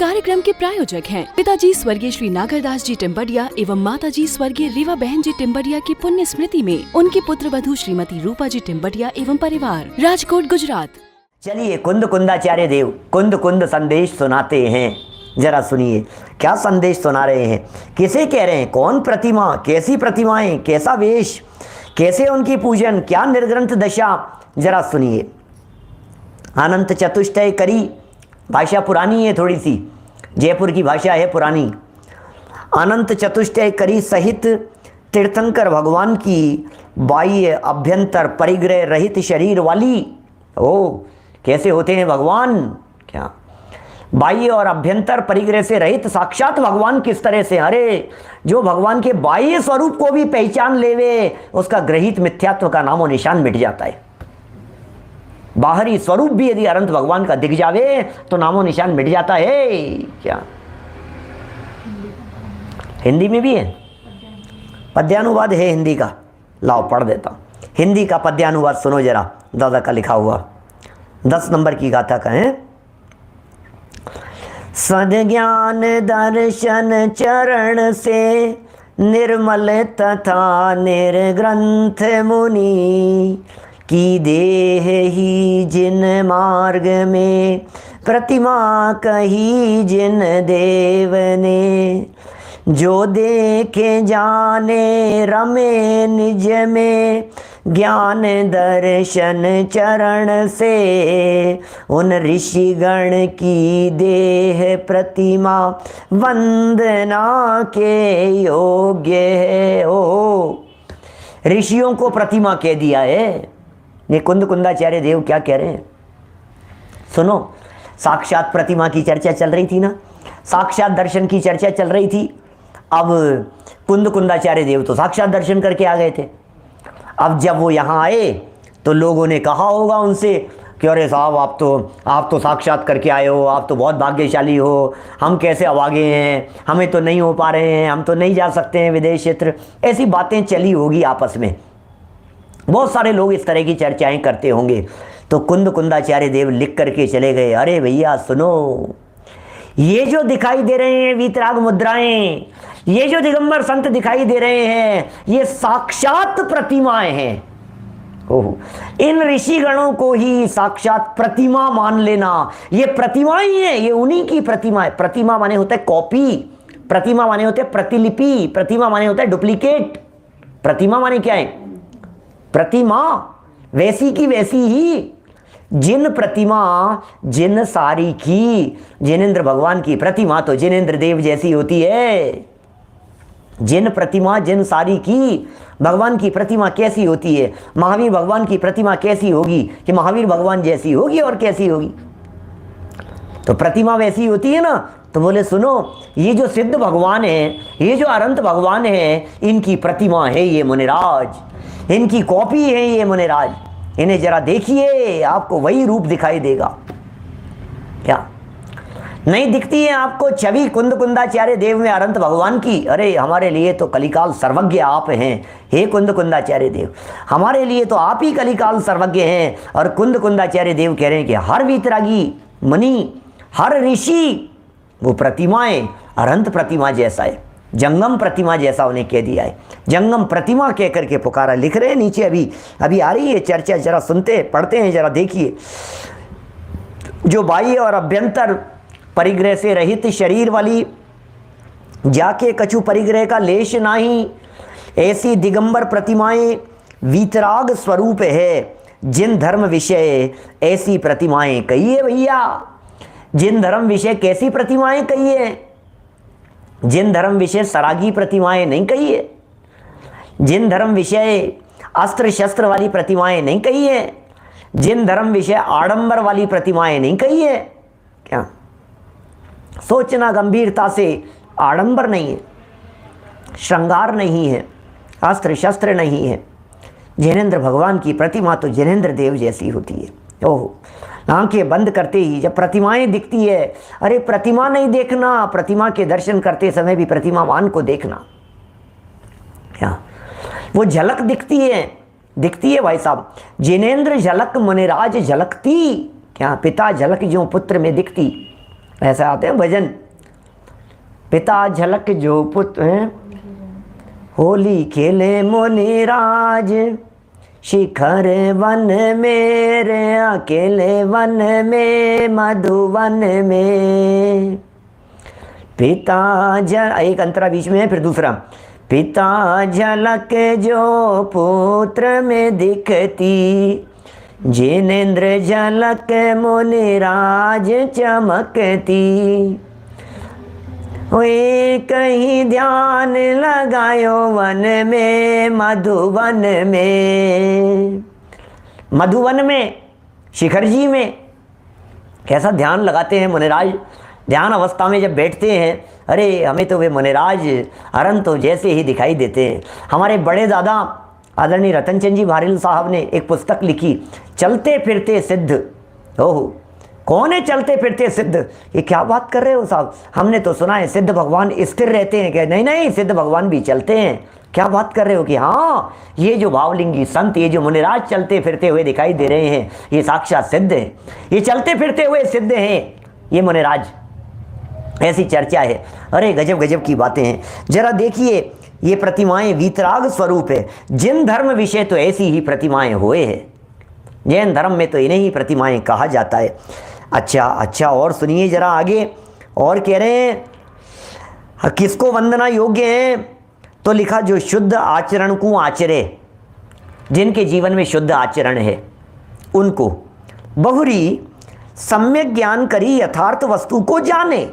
कार्यक्रम के प्रायोजक हैं पिताजी स्वर्गीय श्री नागरदास जी टिम्बडिया एवं माताजी स्वर्गीय रीवा बहन जी टिम्बडिया की पुण्य स्मृति में उनकी पुत्र वधू श्रीमती रूपा जी टिम्बडिया एवं परिवार, राजकोट, गुजरात। चलिए कुंद कुंदाचार्य देव कुंद कुंद संदेश सुनाते हैं। जरा सुनिए क्या संदेश सुना रहे हैं, किसे कह रहे हैं, कौन प्रतिमा, कैसी प्रतिमाएं, कैसा वेश, कैसे उनकी पूजन, क्या निर्ग्रंथ दशा, जरा सुनिए। अनंत चतुष्टय करी, भाषा पुरानी है, थोड़ी सी जयपुर की भाषा है पुरानी। अनंत चतुष्टय करी सहित तीर्थंकर भगवान की बाह्य अभ्यंतर परिग्रह रहित शरीर वाली। ओ कैसे होते हैं भगवान, क्या बाह्य और अभ्यंतर परिग्रह से रहित साक्षात भगवान किस तरह से। अरे जो भगवान के बाह्य स्वरूप को भी पहचान लेवे उसका ग्रहित मिथ्यात्व का नामो निशान मिट जाता है। बाहरी स्वरूप भी यदि अनंत भगवान का दिख जावे तो नामो निशान मिट जाता है। क्या हिंदी में भी है, पद्यानुवाद है हिंदी का, लाओ पढ़ देता हूं। हिंदी का पद्यानुवाद सुनो जरा, दादा का लिखा हुआ 10 नंबर की गाथा का है। सद्ज्ञान दर्शन चरण से निर्मल तथा निर्ग्रंथ मुनि की देह ही जिन मार्ग में प्रतिमा कही जिन देव ने। जो देखे जाने रमे निज में ज्ञान दर्शन चरण से उन ऋषिगण की देह प्रतिमा वंदना के योग्य है। ओ ऋषियों को प्रतिमा कह दिया है। ये कुंद कुंदाचार्य देव क्या कह रहे हैं सुनो। साक्षात प्रतिमा की चर्चा चल रही थी ना, साक्षात दर्शन की चर्चा चल रही थी। अब कुंद कुंदाचार्य देव तो साक्षात दर्शन करके आ गए थे। अब जब वो यहाँ आए तो लोगों ने कहा होगा उनसे कि अरे साहब आप तो साक्षात करके आए हो, आप तो बहुत भाग्यशाली हो, हम कैसे अभागे हैं, हमें तो नहीं हो पा रहे हैं, हम तो नहीं जा सकते हैं विदेश क्षेत्र। ऐसी बातें चली होगी आपस में, बहुत सारे लोग इस तरह की चर्चाएं करते होंगे। तो कुंद कुंदाचार्य देव लिख करके चले गए, अरे भैया सुनो, ये जो दिखाई दे रहे हैं वीतराग मुद्राएं, ये जो दिगंबर संत दिखाई दे रहे हैं, ये साक्षात प्रतिमाएं हैं। ओह, इन ऋषिगणों को ही साक्षात प्रतिमा मान लेना, ये प्रतिमाएं हैं, ये उन्हीं की प्रतिमा है। प्रतिमा माने होता है कॉपी, प्रतिमा माने होते हैं प्रतिलिपि, प्रतिमा माने होता है डुप्लीकेट। प्रतिमा माने क्या है, प्रतिमा वैसी की वैसी ही, जिन प्रतिमा जिन सारी की। जिनेंद्र भगवान की प्रतिमा तो जिनेंद्र देव जैसी होती है। जिन प्रतिमा जिन सारी की, भगवान की प्रतिमा कैसी होती है, महावीर भगवान की प्रतिमा कैसी होगी कि महावीर भगवान जैसी होगी और कैसी होगी, तो प्रतिमा वैसी होती है ना। तो बोले सुनो, ये जो सिद्ध भगवान है, ये जो अनंत भगवान है, इनकी प्रतिमा है ये मुनिराज, इनकी कॉपी है ये मुनिराज। इन्हें जरा देखिए, आपको वही रूप दिखाई देगा। क्या नहीं दिखती है आपको छवि कुंद कुंदाचार्य देव में अनंत भगवान की? अरे हमारे लिए तो कलिकाल सर्वज्ञ आप हैं, हे कुंद कुंदाचार्य देव, हमारे लिए तो आप ही कलिकाल सर्वज्ञ हैं। और कुंद कुंदाचार्य देव कह रहे हैं कि हर वीतरागी मुनि, हर ऋषि वो प्रतिमाएं अनंत प्रतिमा जैसा है, जंगम प्रतिमा जैसा उन्हें कह दिया है। जंगम प्रतिमा कह करके पुकारा। लिख रहे हैं नीचे, अभी आ रही है चर्चा, जरा सुनते पढ़ते हैं, जरा देखिए। जो बाह्य और अभ्यंतर परिग्रह से रहित शरीर वाली, जाके कछु परिग्रह का लेश नाही, ऐसी दिगंबर प्रतिमाएं वीतराग स्वरूप है। जिन धर्म विषय ऐसी प्रतिमाएं कहिए भैया, जिन धर्म विषय कैसी प्रतिमाएं कहिए, जिन धर्म विषय सरागी प्रतिमाएं नहीं कहिए, जिन धर्म विषय अस्त्र शस्त्र वाली प्रतिमाएं नहीं कहिए, जिन धर्म विषय आडंबर वाली प्रतिमाएं नहीं कहिए। क्या सोचना गंभीरता से, आडंबर नहीं है, श्रृंगार नहीं है, अस्त्र शस्त्र नहीं है। जिनेंद्र भगवान की प्रतिमा तो जिनेंद्र देव जैसी होती है। ओह, आंखें बंद करते ही जब प्रतिमाएं दिखती है, अरे प्रतिमा नहीं देखना, प्रतिमा के दर्शन करते समय भी प्रतिमावान को देखना। क्या वो झलक दिखती है भाई साहब। जिनेंद्र झलक मुनिराज झलकती, क्या पिता झलक जो पुत्र में दिखती। ऐसे आते हैं भजन। पिता झलक जो पुत्र हैं, होली खेले मुनिराज, शिखर वन मेरे अकेले वन में मधुवन में। पिता एक अंतरा बीच में है, फिर दूसरा। पिता झलक जो पुत्र में दिखती, जिनेन्द्र झलक मुनिराज चमकती। कहीं ध्यान लगायो वन में मधुवन में। मधुवन में, शिखर जी में कैसा ध्यान लगाते हैं मुनिराज। ध्यान अवस्था में जब बैठते हैं, अरे हमें तो वे मुनिराज हरण तो जैसे ही दिखाई देते हैं। हमारे बड़े दादा आदरणीय रतनचंद जी भारिल साहब ने एक पुस्तक लिखी, चलते फिरते सिद्ध। ओहो, कौन है चलते फिरते सिद्ध? ये क्या बात कर रहे हो साहब, हमने तो सुना है सिद्ध भगवान स्थिर रहते हैं। क्या? नहीं नहीं, सिद्ध भगवान भी चलते हैं। क्या बात कर रहे हो कि हाँ, ये जो भावलिंगी संत, ये जो मुनिराज चलते फिरते हुए दिखाई दे रहे हैं, ये साक्षात सिद्ध है। ये चलते फिरते हुए सिद्ध हैं ये मुनिराज, ऐसी चर्चा है। अरे गजब गजब की बातें हैं। जरा देखिए, ये प्रतिमाएं वीतराग स्वरूप है। जिन धर्म विषय तो ऐसी ही प्रतिमाएं हुए हैं। जैन धर्म में तो इन्हें ही प्रतिमाएं कहा जाता है। अच्छा, और सुनिए जरा आगे, और कह रहे हैं किसको वंदना योग्य है? तो लिखा, जो शुद्ध आचरण को आचरे, जिनके जीवन में शुद्ध आचरण है उनको। बहुरी सम्यक ज्ञान करी यथार्थ वस्तु को जाने।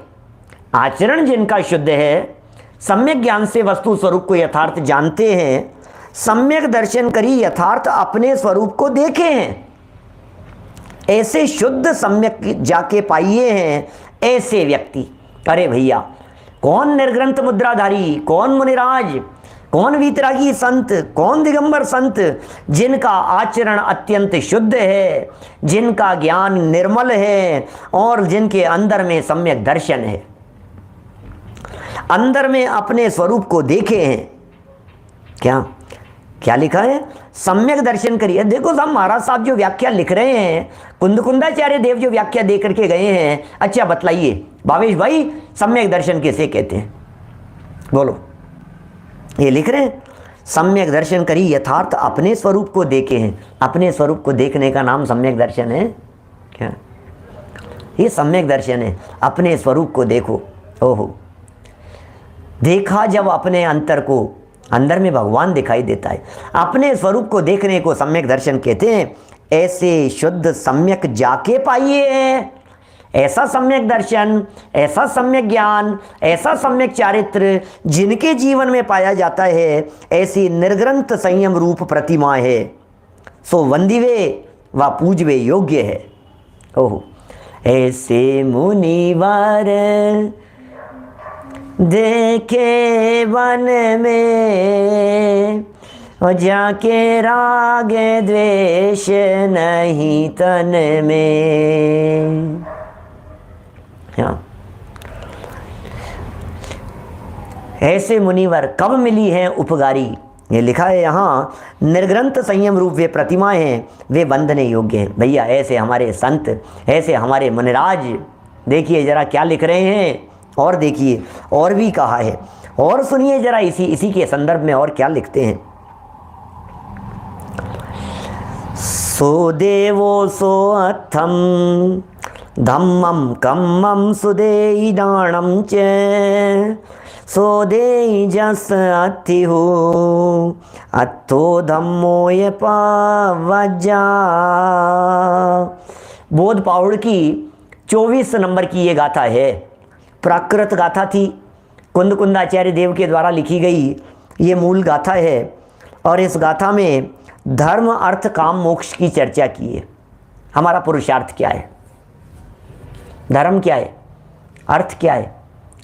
आचरण जिनका शुद्ध है, सम्यक ज्ञान से वस्तु स्वरूप को यथार्थ जानते हैं, सम्यक दर्शन करी यथार्थ अपने स्वरूप को देखे हैं, ऐसे शुद्ध सम्यक जाके पाइए हैं ऐसे व्यक्ति। अरे भैया, कौन निर्ग्रंथ मुद्राधारी, कौन मुनिराज, कौन वीतरागी संत, कौन दिगंबर संत, जिनका आचरण अत्यंत शुद्ध है, जिनका ज्ञान निर्मल है और जिनके अंदर में सम्यक दर्शन है, अंदर में अपने स्वरूप को देखे हैं। क्या क्या लिखा है? सम्यक दर्शन करिए। देखो साहब, महाराज साहब जो व्याख्या लिख रहे हैं, कुंदकुंदाचार्य देव जो व्याख्या दे करके गए हैं, अच्छा बतलाइए भावेश भाई, सम्यक दर्शन किसे कहते हैं? बोलो। ये लिख रहे हैं, सम्यक दर्शन करी यथार्थ अपने स्वरूप को देखे हैं। अपने स्वरूप को देखने का नाम सम्यक दर्शन है क्या? ये सम्यक दर्शन है, अपने स्वरूप को देखो। ओहो, देखा जब अपने अंतर को, अंदर में भगवान दिखाई देता है। अपने स्वरूप को देखने को सम्यक दर्शन कहते हैं। ऐसे शुद्ध सम्यक जाके पाइए, ऐसा सम्यक दर्शन, ऐसा सम्यक ज्ञान, ऐसा सम्यक चारित्र जिनके जीवन में पाया जाता है, ऐसी निर्ग्रंथ संयम रूप प्रतिमा है, सो वंदिवे व पूजवे योग्य है। ओह, ऐसे मुनिवर देखे वन में, और जाके राग द्वेष नहीं तन में। ऐसे मुनिवर कब मिली हैं उपगारी? ये लिखा है यहाँ, निर्ग्रंथ संयम रूप वे प्रतिमा हैं, वे वंदने योग्य हैं। भैया, ऐसे हमारे संत, ऐसे हमारे मुनिराज, देखिए जरा क्या लिख रहे हैं। और देखिए, और भी कहा है, और सुनिए जरा इसी के संदर्भ में और क्या लिखते हैं। सो देवो सो अथम धम्मम कम्मम सुदेई दानम च, सो देई जस अति हो अथो धम्मो ये पावजा। बोध पाउड़ की 24 नंबर की ये गाथा है। प्राकृत गाथा थी, कुंदकुंदाचार्य देव के द्वारा लिखी गई ये मूल गाथा है। और इस गाथा में धर्म अर्थ काम मोक्ष की चर्चा की है। हमारा पुरुषार्थ क्या है, धर्म क्या है, अर्थ क्या है,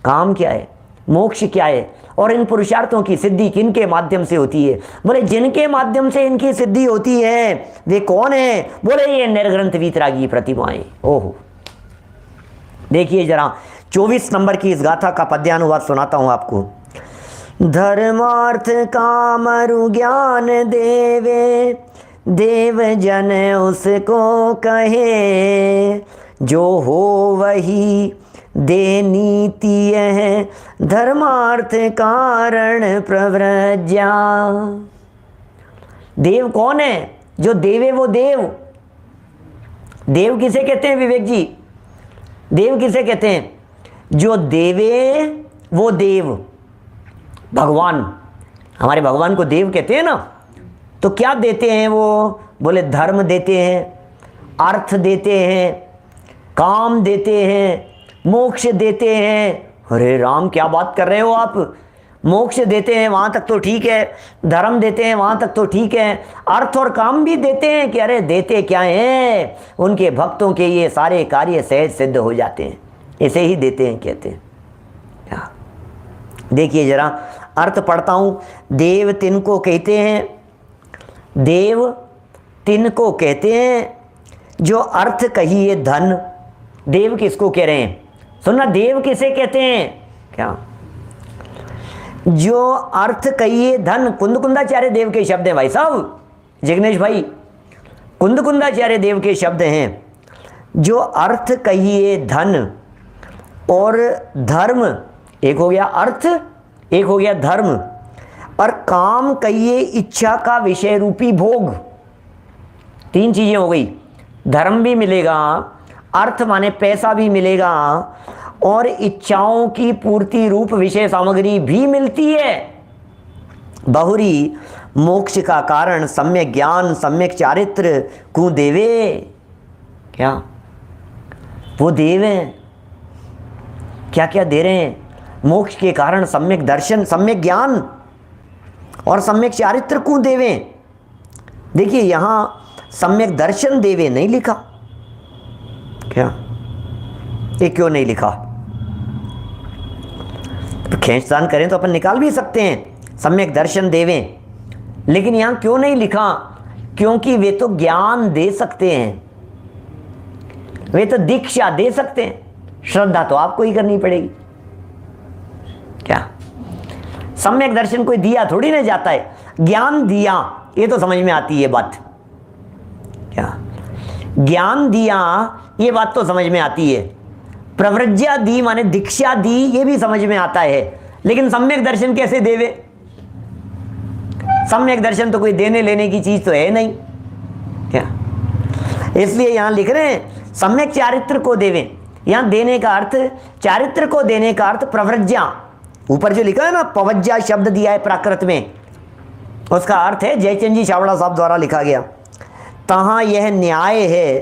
काम क्या है, मोक्ष क्या है, और इन पुरुषार्थों की सिद्धि किनके माध्यम से होती है? बोले जिनके माध्यम से इनकी सिद्धि होती है वे कौन है? बोले ये निर्ग्रंथ वीतरागी प्रतिमाएं। ओहो, देखिए जरा 24 नंबर की इस गाथा का पद्यानुवाद सुनाता हूं आपको। धर्मार्थ काम रु ज्ञान देवे, देव जन उसको कहे, जो हो वही देह नीति यह धर्मार्थ कारण प्रव्रज्या। देव कौन है? जो देवे वो देव। देव किसे कहते हैं विवेक जी? देव किसे कहते हैं? जो देवे वो देव। भगवान, हमारे भगवान को देव कहते हैं ना। तो क्या देते हैं वो? बोले धर्म देते हैं, अर्थ देते हैं, काम देते हैं, मोक्ष देते हैं। अरे राम, क्या बात कर रहे हो आप? मोक्ष देते हैं वहाँ तक तो ठीक है, धर्म देते हैं वहाँ तक तो ठीक है, अर्थ और काम भी देते हैं कि अरे देते क्या हैं, उनके भक्तों के ये सारे कार्य सहज सिद्ध हो जाते हैं, इसे ही देते हैं कहते हैं। क्या? देखिए जरा अर्थ पढ़ता हूँ। देव तिनको कहते हैं, देव तिनको कहते हैं जो अर्थ कहिए धन। देव किसको कह रहे हैं? सुनना, देव किसे कहते हैं? क्या? जो अर्थ कहिए धन। कुंदकुंदाचार्य देव के शब्द हैं भाई साहब, जिग्नेश भाई, कुंदकुंदाचार्य देव के शब्द हैं। जो अर्थ कहिए धन और धर्म, एक हो गया अर्थ, एक हो गया धर्म, और काम कहिए इच्छा का विषय रूपी भोग। तीन चीजें हो गई। धर्म भी मिलेगा, अर्थ माने पैसा भी मिलेगा, और इच्छाओं की पूर्ति रूप विषय सामग्री भी मिलती है। बहुरी मोक्ष का कारण सम्यक ज्ञान सम्यक चारित्र को देवे। क्या? वो देव हैं। क्या क्या दे रहे हैं? मोक्ष के कारण सम्यक दर्शन, सम्यक ज्ञान और सम्यक चारित्र को देवे। देखिए यहां सम्यक दर्शन देवे नहीं लिखा। क्या? ये क्यों नहीं लिखा? तो खींचतान करें तो अपन निकाल भी सकते हैं सम्यक दर्शन देवें, लेकिन यहां क्यों नहीं लिखा? क्योंकि वे तो ज्ञान दे सकते हैं, वे तो दीक्षा दे सकते हैं, श्रद्धा तो आपको ही करनी पड़ेगी। क्या? सम्यक दर्शन कोई दिया थोड़ी ना जाता है, ज्ञान दिया, ये तो समझ में आती है बात। क्या? ज्ञान दिया, ये बात तो समझ में आती है। प्रव्रज्या दी माने दीक्षा दी, ये भी समझ में आता है, लेकिन सम्यक दर्शन कैसे देवे? सम्यक दर्शन तो कोई देने लेने की चीज तो है नहीं। क्या? इसलिए यहां लिख रहे हैं सम्यक चारित्र को देवे। यहां देने का अर्थ, चारित्र को देने का अर्थ प्रव्रज्या। ऊपर जो लिखा है ना पवज्या शब्द दिया है प्राकृत में, उसका अर्थ है जयचंद जी छाबड़ा साहब द्वारा लिखा गया। तहां यह न्याय है।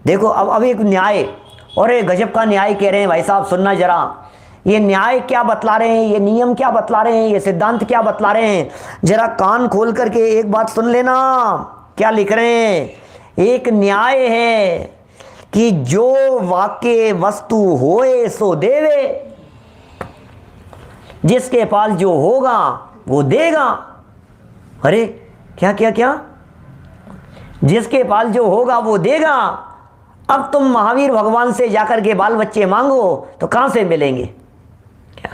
देखो अब एक न्याय, और एक गजब का न्याय कह रहे हैं भाई साहब, सुनना जरा। ये न्याय क्या बतला रहे हैं, ये नियम क्या बतला रहे हैं, ये सिद्धांत क्या बतला रहे हैं, जरा कान खोल करके एक बात सुन लेना। क्या लिख रहे हैं? एक न्याय है कि जो वाक्य वस्तु होए सो देवे। जिसके पास जो होगा वो देगा। अरे क्या क्या क्या? जिसके पास जो होगा वो देगा। अब तुम महावीर भगवान से जाकर के बाल बच्चे मांगो तो कहां से मिलेंगे? क्या?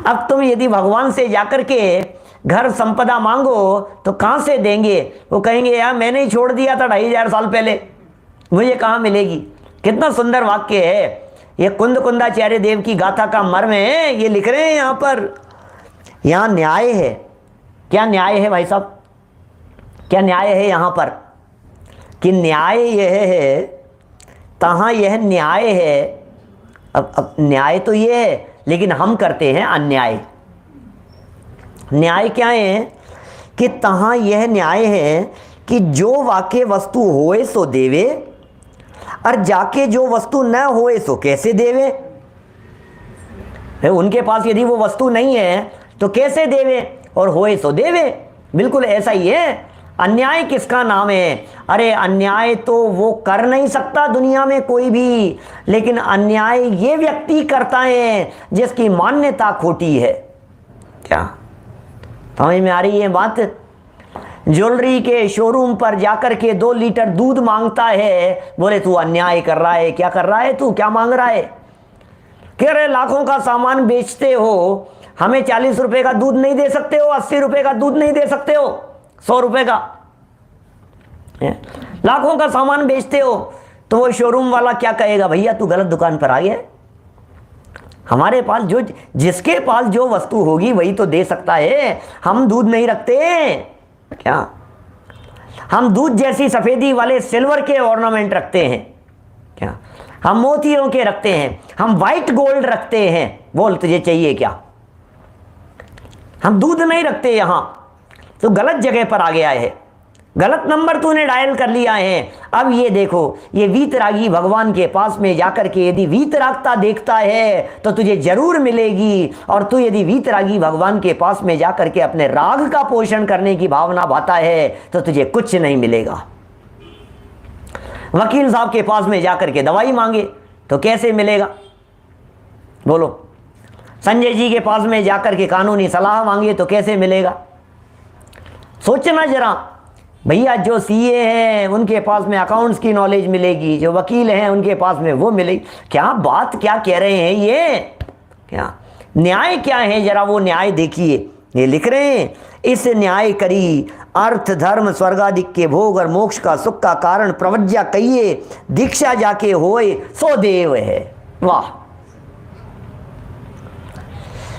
अब तुम यदि भगवान से जाकर के घर संपदा मांगो तो कहां से देंगे? वो कहेंगे यार मैंने ही छोड़ दिया था 2500 साल पहले, मुझे कहां मिलेगी। कितना सुंदर वाक्य है ये, कुंदकुंदाचार्य देव की गाथा का मर्म है, ये लिख रहे हैं यहां पर। यहां न्याय है। क्या न्याय है भाई साहब? क्या न्याय है यहां पर? कि न्याय यह है, तहां यह न्याय है। अब न्याय तो ये है, लेकिन हम करते हैं अन्याय। न्याय क्या है? कि तहां यह न्याय है कि जो वाक्य वस्तु होए सो देवे, और जाके जो वस्तु न होए सो कैसे देवे? उनके पास यदि वो वस्तु नहीं है तो कैसे देवे, और होए सो देवे। बिल्कुल ऐसा ही है। अन्याय किसका नाम है? अरे अन्याय तो वो कर नहीं सकता दुनिया में कोई भी, लेकिन अन्याय ये व्यक्ति करता है जिसकी मान्यता खोटी है। क्या समझ में आ रही है बात? ज्वेलरी के शोरूम पर जाकर के 2 लीटर दूध मांगता है, बोले तू अन्याय कर रहा है। क्या कर रहा है तू? क्या मांग रहा है? कह रहे लाखों का सामान बेचते हो, हमें 40 रुपए का दूध नहीं दे सकते हो, 80 रुपए का दूध नहीं दे सकते हो, 100 रुपए का। लाखों का सामान बेचते हो तो वो शोरूम वाला क्या कहेगा? भैया तू गलत दुकान पर आ गया, हमारे पास जो, जिसके पास जो वस्तु होगी वही तो दे सकता है। हम दूध नहीं रखते क्या? हम दूध जैसी सफेदी वाले सिल्वर के ऑर्नामेंट रखते हैं क्या? हम मोतियों के रखते हैं, हम व्हाइट गोल्ड रखते हैं। बोल तुझे चाहिए क्या? हम दूध नहीं रखते यहां। तो गलत जगह पर आ गया है, गलत नंबर तूने डायल कर लिया है। अब ये देखो, ये वीतरागी भगवान के पास में जाकर के यदि वीतरागता देखता है तो तुझे जरूर मिलेगी। और तू यदि वीतरागी भगवान के पास में जाकर के अपने राग का पोषण करने की भावना भाता है तो तुझे कुछ नहीं मिलेगा। वकील साहब के पास में जाकर के दवाई मांगे तो कैसे मिलेगा? बोलो। संजय जी के पास में जाकर के कानूनी सलाह मांगे तो कैसे मिलेगा? सोचना जरा भैया। जो सीए हैं उनके पास में अकाउंट्स की नॉलेज मिलेगी, जो वकील हैं उनके पास में वो मिलेगी। क्या बात क्या कह रहे हैं ये? क्या न्याय क्या है? जरा वो न्याय देखिए। ये लिख रहे हैं, इस न्याय करी अर्थ धर्म स्वर्गादिक के भोग और मोक्ष का सुख का कारण प्रवज्ञा कहिए, दीक्षा जाके होए सो देव है। वाह,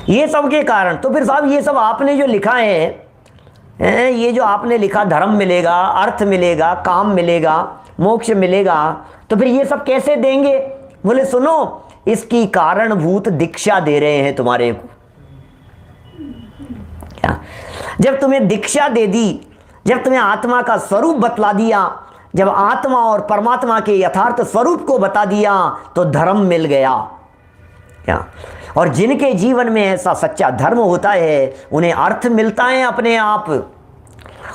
ये सब के कारण। तो फिर साहब ये सब आपने जो लिखा है, ये जो आपने लिखा धर्म मिलेगा, अर्थ मिलेगा, काम मिलेगा, मोक्ष मिलेगा, तो फिर ये सब कैसे देंगे? बोले सुनो, इसकी कारणभूत दीक्षा दे रहे हैं तुम्हारे को। क्या? जब तुम्हें दीक्षा दे दी, जब तुम्हें आत्मा का स्वरूप बतला दिया, जब आत्मा और परमात्मा के यथार्थ स्वरूप को बता दिया तो धर्म मिल गया। क्या? और जिनके जीवन में ऐसा सच्चा धर्म होता है उन्हें अर्थ मिलता है अपने आप,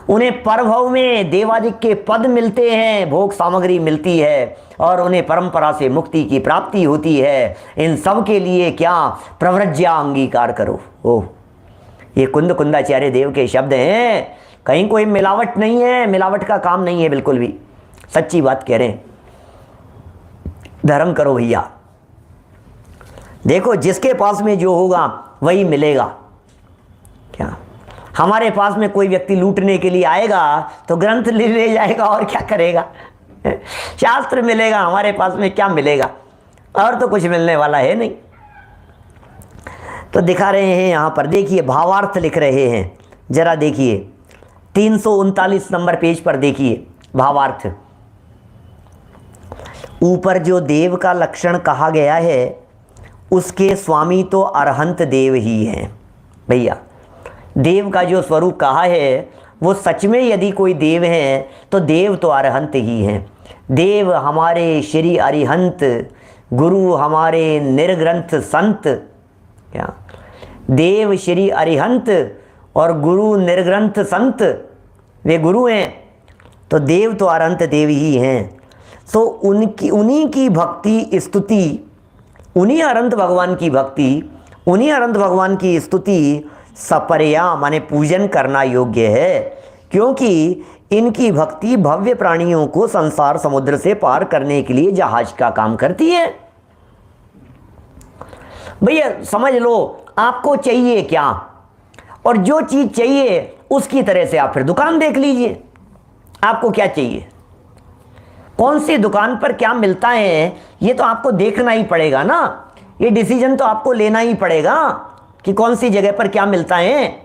उन्हें परभव में देवादिक के पद मिलते हैं, भोग सामग्री मिलती है और उन्हें परंपरा से मुक्ति की प्राप्ति होती है। इन सब के लिए क्या? प्रव्रज्या अंगीकार करो। ओह, ये कुंद कुंदाचार्य देव के शब्द हैं, कहीं कोई मिलावट नहीं है, मिलावट का काम नहीं है बिल्कुल भी, सच्ची बात कह रहे हैं। धर्म करो भैया। देखो, जिसके पास में जो होगा वही मिलेगा। क्या? हमारे पास में कोई व्यक्ति लूटने के लिए आएगा तो ग्रंथ ले जाएगा और क्या करेगा? शास्त्र मिलेगा। हमारे पास में क्या मिलेगा? और तो कुछ मिलने वाला है नहीं। तो दिखा रहे हैं यहां पर, देखिए भावार्थ लिख रहे हैं, जरा देखिए 339 नंबर पेज पर देखिए भावार्थ। ऊपर जो देव का लक्षण कहा गया है उसके स्वामी तो अरहंत देव ही हैं भैया। देव का जो स्वरूप कहा है वो सच में यदि कोई देव है तो देव तो अरहंत ही हैं। देव हमारे श्री अरिहंत, गुरु हमारे निर्ग्रंथ संत। क्या? देव श्री अरिहंत और गुरु निर्ग्रंथ संत, वे गुरु हैं तो देव तो अरहंत देव ही हैं। तो उन्हीं की भक्ति स्तुति, उन्हीं अनंत भगवान की भक्ति, उन्हीं अनंत भगवान की स्तुति सपर्या माने पूजन करना योग्य है, क्योंकि इनकी भक्ति भव्य प्राणियों को संसार समुद्र से पार करने के लिए जहाज का काम करती है। भैया समझ लो आपको चाहिए क्या, और जो चीज चाहिए उसकी तरह से आप फिर दुकान देख लीजिए। आपको क्या चाहिए, कौन सी दुकान पर क्या मिलता है, ये तो आपको देखना ही पड़ेगा ना। ये डिसीजन तो आपको लेना ही पड़ेगा कि कौन सी जगह पर क्या मिलता है,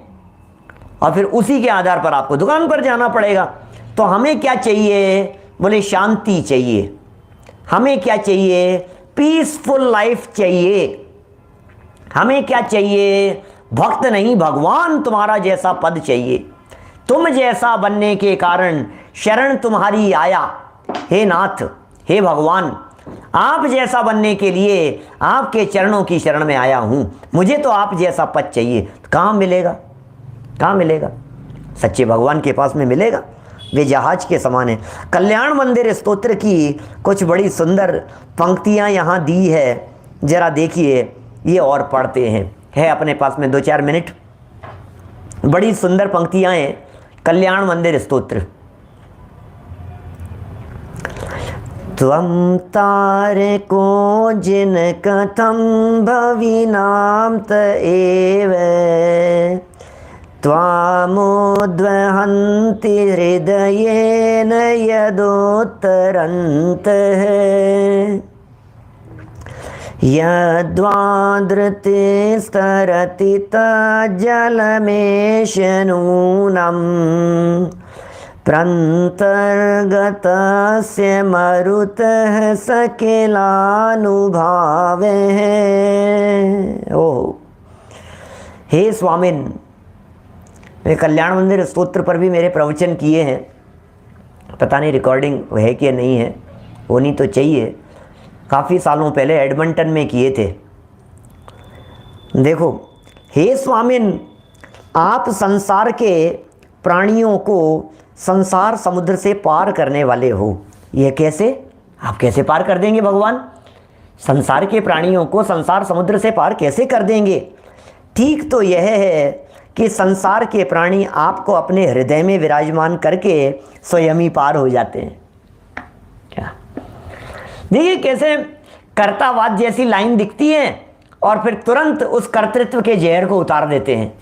और फिर उसी के आधार पर आपको दुकान पर जाना पड़ेगा। तो हमें क्या चाहिए? बोले शांति चाहिए। हमें क्या चाहिए? पीसफुल लाइफ चाहिए। हमें क्या चाहिए? भक्त नहीं भगवान तुम्हारा जैसा पद चाहिए। तुम जैसा बनने के कारण शरण तुम्हारी आया, हे नाथ, हे भगवान, आप जैसा बनने के लिए आपके चरणों की शरण में आया हूं। मुझे तो आप जैसा पद चाहिए। कहां मिलेगा? कहां मिलेगा? सच्चे भगवान के पास में मिलेगा। वे जहाज के समान है। कल्याण मंदिर स्तोत्र की कुछ बड़ी सुंदर पंक्तियां यहां दी है, जरा देखिए, ये और पढ़ते हैं। है अपने पास में 2-4 मिनट। बड़ी सुंदर पंक्तियां हैं कल्याण मंदिर स्तोत्र। त्वं तारको जिन कथं भविनां त एव त्वामुद्वहन्ति हृदयेन यदोत्तरन्तः यद्वादृते स्तरति तज्जलमेशनूनम् प्रन्तर्गतस्य मरुतः सकिलानुभावः। ओ हे स्वामिन, मैं कल्याण मंदिर स्तोत्र पर भी मेरे प्रवचन किए हैं, पता नहीं रिकॉर्डिंग है कि नहीं है, होनी तो चाहिए। काफ़ी सालों पहले एडमंटन में किए थे। देखो, हे स्वामिन, आप संसार के प्राणियों को संसार समुद्र से पार करने वाले हो। ये कैसे? आप कैसे पार कर देंगे भगवान? संसार के प्राणियों को संसार समुद्र से पार कैसे कर देंगे? ठीक तो यह है कि संसार के प्राणी आपको अपने हृदय में विराजमान करके स्वयं ही पार हो जाते हैं। क्या देखिए कैसे कर्तावाद जैसी लाइन दिखती है और फिर तुरंत उस कर्तृत्व के जहर को उतार देते हैं।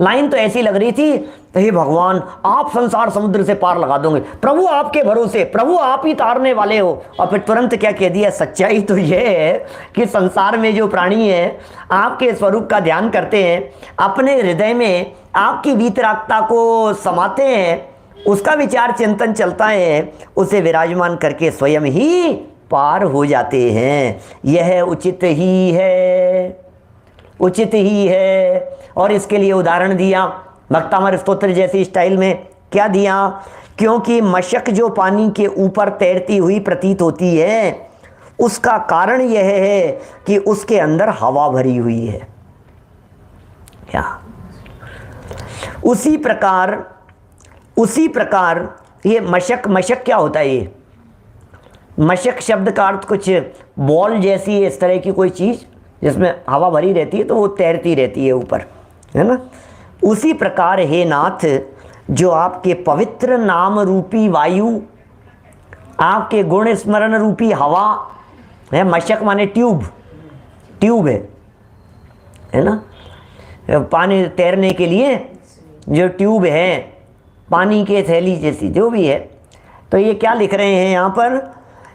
लाइन तो ऐसी लग रही थी, तो हे भगवान, आप संसार समुद्र से पार लगा दोगे, प्रभु आपके भरोसे, प्रभु आप ही तारने वाले हो। और फिर तुरंत क्या कह दिया? सच्चाई तो यह है कि संसार में जो प्राणी है आपके स्वरूप का ध्यान करते हैं, अपने हृदय में आपकी वीतरागता को समाते हैं, उसका विचार चिंतन चलता है, उसे विराजमान करके स्वयं ही पार हो जाते हैं। यह उचित ही है, उचित ही है। और इसके लिए उदाहरण दिया भक्तामर स्तोत्र जैसी स्टाइल में। क्या दिया? क्योंकि मशक जो पानी के ऊपर तैरती हुई प्रतीत होती है, उसका कारण यह है कि उसके अंदर हवा भरी हुई है। क्या? उसी प्रकार ये मशक क्या होता है? ये मशक शब्द का अर्थ कुछ बॉल जैसी इस तरह की कोई चीज़ जिसमें हवा भरी रहती है, तो वो तैरती रहती है ऊपर, है ना। उसी प्रकार हे नाथ, जो आपके पवित्र नाम रूपी वायु, आपके गुण स्मरण रूपी हवा है, मशक माने ट्यूब है ना, पानी तैरने के लिए जो ट्यूब है, पानी के थैली जैसी जो भी है। तो ये क्या लिख रहे हैं यहाँ पर?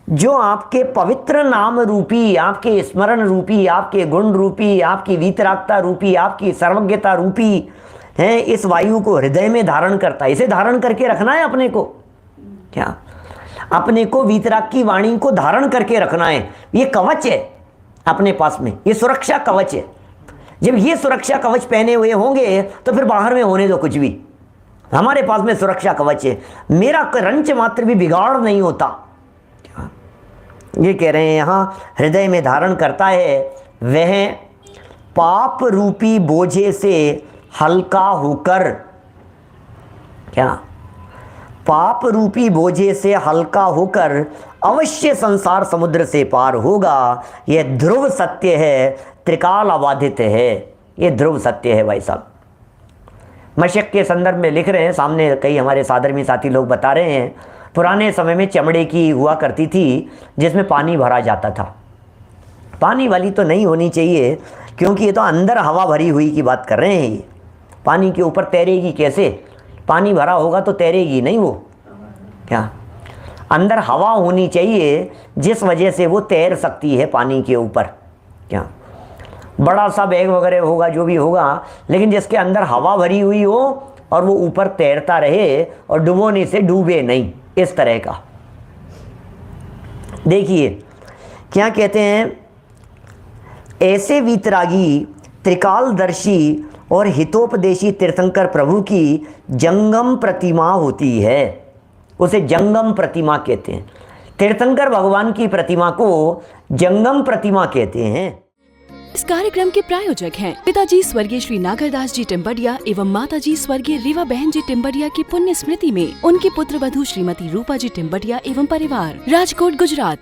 जो आपके पवित्र नाम रूपी, आपके स्मरण रूपी, आपके गुण रूपी, आपकी वीतरागता रूपी, आपकी सर्वज्ञता रूपी है, इस वायु को हृदय में धारण करता है। इसे धारण करके रखना है अपने को। क्या? अपने को वीतराग की वाणी को धारण करके रखना है। ये कवच है अपने पास में, ये सुरक्षा कवच है। जब ये सुरक्षा कवच पहने हुए होंगे तो फिर बाहर में होने दो कुछ भी, हमारे पास में सुरक्षा कवच है, मेरा रंच मात्र भी बिगाड़ नहीं होता। ये कह रहे हैं यहाँ, हृदय में धारण करता है, वह पाप रूपी बोझे से हल्का होकर, क्या? पाप रूपी बोझे से हल्का होकर अवश्य संसार समुद्र से पार होगा। यह ध्रुव सत्य है, त्रिकाल अबाधित है। ये ध्रुव सत्य है भाई साहब। मशक के संदर्भ में लिख रहे हैं, सामने कई हमारे साधर्मी साथी लोग बता रहे हैं, पुराने समय में चमड़े की हुआ करती थी जिसमें पानी भरा जाता था। पानी वाली तो नहीं होनी चाहिए, क्योंकि ये तो अंदर हवा भरी हुई की बात कर रहे हैं। ये पानी के ऊपर तैरेगी कैसे? पानी भरा होगा तो तैरेगी नहीं वो। क्या? अंदर हवा होनी चाहिए जिस वजह से वो तैर सकती है पानी के ऊपर। क्या? बड़ा सा बैग वगैरह होगा, जो भी होगा, लेकिन जिसके अंदर हवा भरी हुई हो और वो ऊपर तैरता रहे और डुबोने से डूबे नहीं, इस तरह का। देखिए क्या कहते हैं, ऐसे वीतरागी, त्रिकालदर्शी और हितोपदेशी तीर्थंकर प्रभु की जंगम प्रतिमा होती है। उसे जंगम प्रतिमा कहते हैं। तीर्थंकर भगवान की प्रतिमा को जंगम प्रतिमा कहते हैं। इस कार्यक्रम के प्रायोजक हैं पिताजी स्वर्गीय श्री नागरदास जी टिम्बडिया एवं माताजी स्वर्गीय रीवा बहन जी टिम्बडिया की पुण्य स्मृति में उनकी पुत्र वधू श्रीमती रूपा जी टिम्बडिया एवं परिवार, राजकोट, गुजरात।